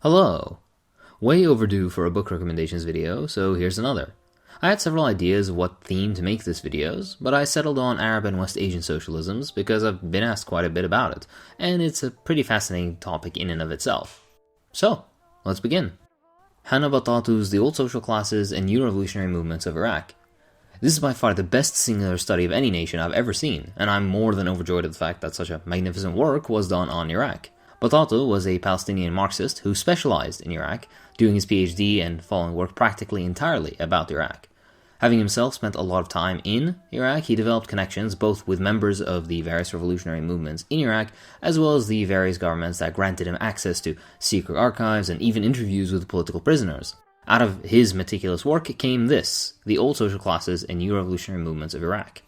Hello! Way overdue for a book recommendations video, so here's another. I had several ideas of what theme to make this videos, but I settled on Arab and West Asian socialisms because I've been asked quite a bit about it, and it's a pretty fascinating topic in and of itself. So, let's begin. Hannah Batatu's The Old Social Classes and New Revolutionary Movements of Iraq. This is by far the best singular study of any nation I've ever seen, and I'm more than overjoyed at the fact that such a magnificent work was done on Iraq. Batatu was a Palestinian Marxist who specialized in Iraq, doing his PhD and following work practically entirely about Iraq. Having himself spent a lot of time in Iraq, he developed connections both with members of the various revolutionary movements in Iraq, as well as the various governments that granted him access to secret archives and even interviews with political prisoners. Out of his meticulous work came this, The Old Social Classes and New Revolutionary Movements of Iraq.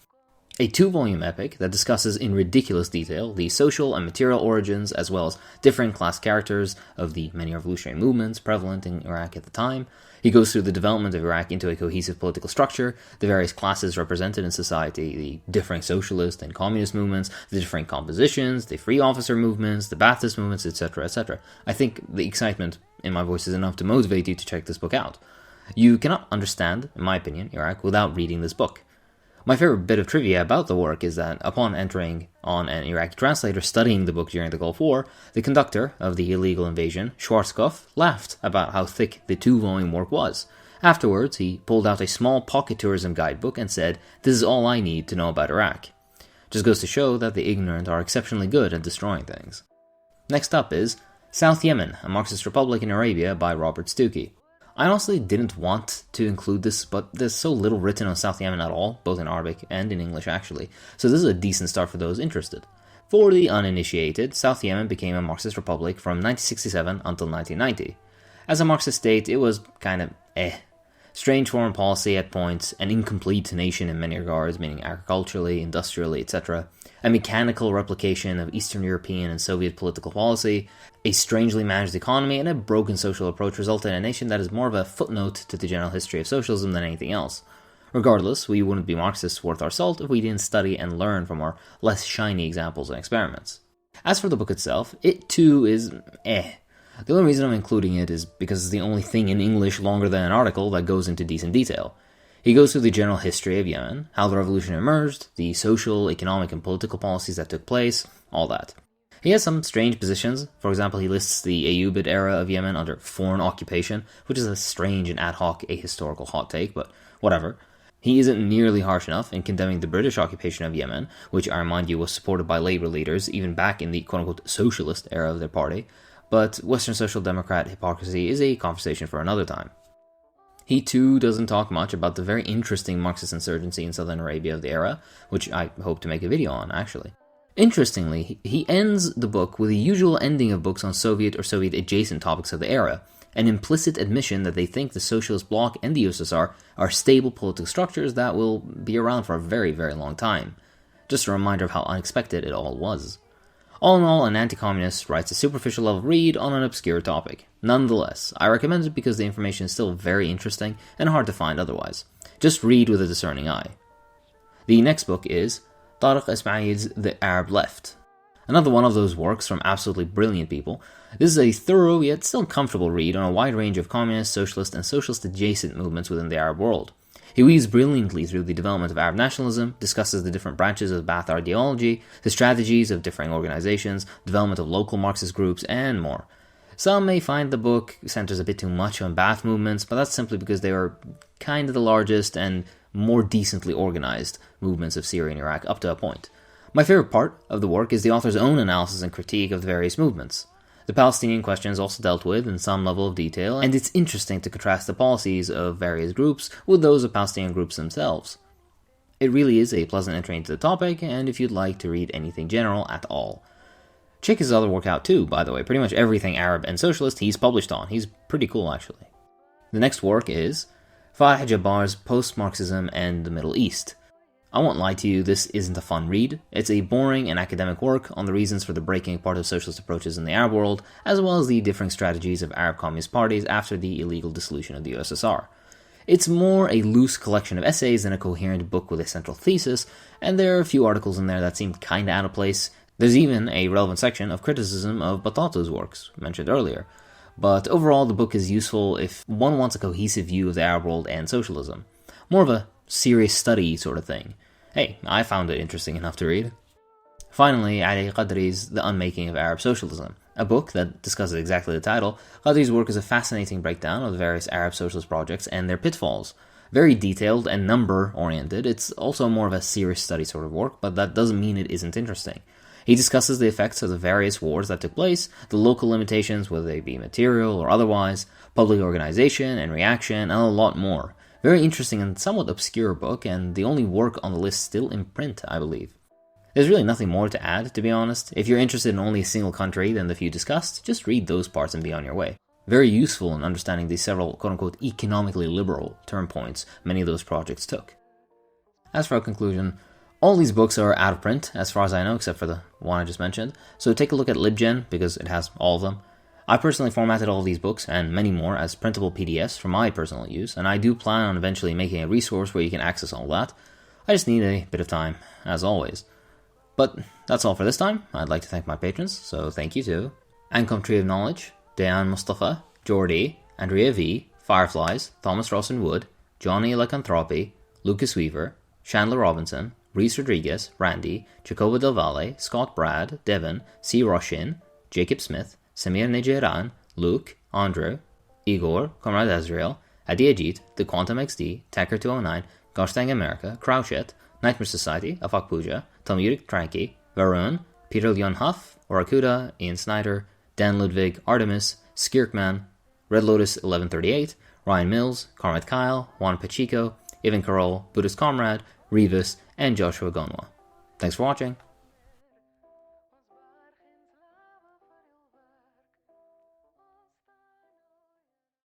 A 2-volume epic that discusses in ridiculous detail the social and material origins as well as different class characters of the many revolutionary movements prevalent in Iraq at the time. He goes through the development of Iraq into a cohesive political structure, the various classes represented in society, the differing socialist and communist movements, the different compositions, the free officer movements, the Ba'athist movements, etc., etc. I think the excitement in my voice is enough to motivate you to check this book out. You cannot understand, in my opinion, Iraq without reading this book. My favorite bit of trivia about the work is that upon entering on an Iraqi translator studying the book during the Gulf War, the conductor of the illegal invasion, Schwarzkopf, laughed about how thick the 2-volume work was. Afterwards, he pulled out a small pocket tourism guidebook and said, "This is all I need to know about Iraq." Just goes to show that the ignorant are exceptionally good at destroying things. Next up is South Yemen, a Marxist Republic in Arabia by Robert Stuckey. I honestly didn't want to include this, but there's so little written on South Yemen at all, both in Arabic and in English actually, so this is a decent start for those interested. For the uninitiated, South Yemen became a Marxist republic from 1967 until 1990. As a Marxist state, it was kind of strange foreign policy at points, an incomplete nation in many regards, meaning agriculturally, industrially, etc., a mechanical replication of Eastern European and Soviet political policy, a strangely managed economy, and a broken social approach resulted in a nation that is more of a footnote to the general history of socialism than anything else. Regardless, we wouldn't be Marxists worth our salt if we didn't study and learn from our less shiny examples and experiments. As for the book itself, it too is The only reason I'm including it is because it's the only thing in English longer than an article that goes into decent detail. He goes through the general history of Yemen, how the revolution emerged, the social, economic, and political policies that took place, all that. He has some strange positions. For example, he lists the Ayyubid era of Yemen under foreign occupation, which is a strange and ad hoc ahistorical hot take, but whatever. He isn't nearly harsh enough in condemning the British occupation of Yemen, which I remind you was supported by Labour leaders even back in the quote-unquote socialist era of their party, but Western Social Democrat hypocrisy is a conversation for another time. He too doesn't talk much about the very interesting Marxist insurgency in southern Arabia of the era, which I hope to make a video on, actually. Interestingly, he ends the book with the usual ending of books on Soviet or Soviet-adjacent topics of the era, an implicit admission that they think the Socialist Bloc and the USSR are stable political structures that will be around for a very, very long time. Just a reminder of how unexpected it all was. All in all, an anti-communist writes a superficial level read on an obscure topic. Nonetheless, I recommend it because the information is still very interesting and hard to find otherwise. Just read with a discerning eye. The next book is Tariq Ismail's The Arab Left. Another one of those works from absolutely brilliant people. This is a thorough yet still comfortable read on a wide range of communist, socialist, and socialist-adjacent movements within the Arab world. He weaves brilliantly through the development of Arab nationalism, discusses the different branches of Ba'ath ideology, the strategies of differing organizations, development of local Marxist groups, and more. Some may find the book centers a bit too much on Ba'ath movements, but that's simply because they are kind of the largest and more decently organized movements of Syria and Iraq up to a point. My favorite part of the work is the author's own analysis and critique of the various movements. The Palestinian question is also dealt with in some level of detail, and it's interesting to contrast the policies of various groups with those of Palestinian groups themselves. It really is a pleasant entry into the topic, and if you'd like to read anything general at all. Check his other work out too, by the way. Pretty much everything Arab and socialist he's published on. He's pretty cool, actually. The next work is Farah Jabbar's Post-Marxism and the Middle East. I won't lie to you, this isn't a fun read. It's a boring and academic work on the reasons for the breaking apart of socialist approaches in the Arab world, as well as the differing strategies of Arab communist parties after the illegal dissolution of the USSR. It's more a loose collection of essays than a coherent book with a central thesis, and there are a few articles in there that seem kinda out of place. There's even a relevant section of criticism of Batatu's works, mentioned earlier. but overall the book is useful if one wants a cohesive view of the Arab world and socialism. More of a serious study sort of thing. Hey, I found it interesting enough to read. Finally, Ali Qadri's The Unmaking of Arab Socialism, a book that discusses exactly the title. Qadri's work is a fascinating breakdown of the various Arab socialist projects and their pitfalls. Very detailed and number-oriented. It's also more of a serious study sort of work, but that doesn't mean it isn't interesting. He discusses the effects of the various wars that took place, the local limitations, whether they be material or otherwise, public organization and reaction, and a lot more. Very interesting and somewhat obscure book, and the only work on the list still in print, I believe. There's really nothing more to add, to be honest. If you're interested in only a single country than the few discussed, just read those parts and be on your way. Very useful in understanding the several quote-unquote economically liberal turn points many of those projects took. As for our conclusion, all these books are out of print, as far as I know, except for the one I just mentioned, so take a look at LibGen, because it has all of them. I personally formatted all of these books, and many more, as printable PDFs for my personal use, and I do plan on eventually making a resource where you can access all that. I just need a bit of time, as always. But that's all for this time. I'd like to thank my patrons, so thank you to Ancom Tree of Knowledge, Dayan Mustafa, Jordy, Andrea V, Fireflies, Thomas Rawson Wood, Johnny Lycanthropy, Lucas Weaver, Chandler Robinson, Reese Rodriguez, Randy, Jacobo Del Valle, Scott Brad, Devin, C. Roshin, Jacob Smith, Samir Nejiran, Luke, Andrew, Igor, Comrade Azrael, Adi Ajit, The Quantum XD, Tacker209, Goshthang America, Crouchet, Nightmare Society, Afak Puja, Talmudic Tranky, Varun, Peter Leon Huff, Orakuda, Ian Snyder, Dan Ludwig, Artemis, Skirkman, Red Lotus 1138, Ryan Mills, Carmet Kyle, Juan Pacheco, Ivan Carroll, Buddhist Comrade, Revis, and Joshua Gonwa. Thanks for watching.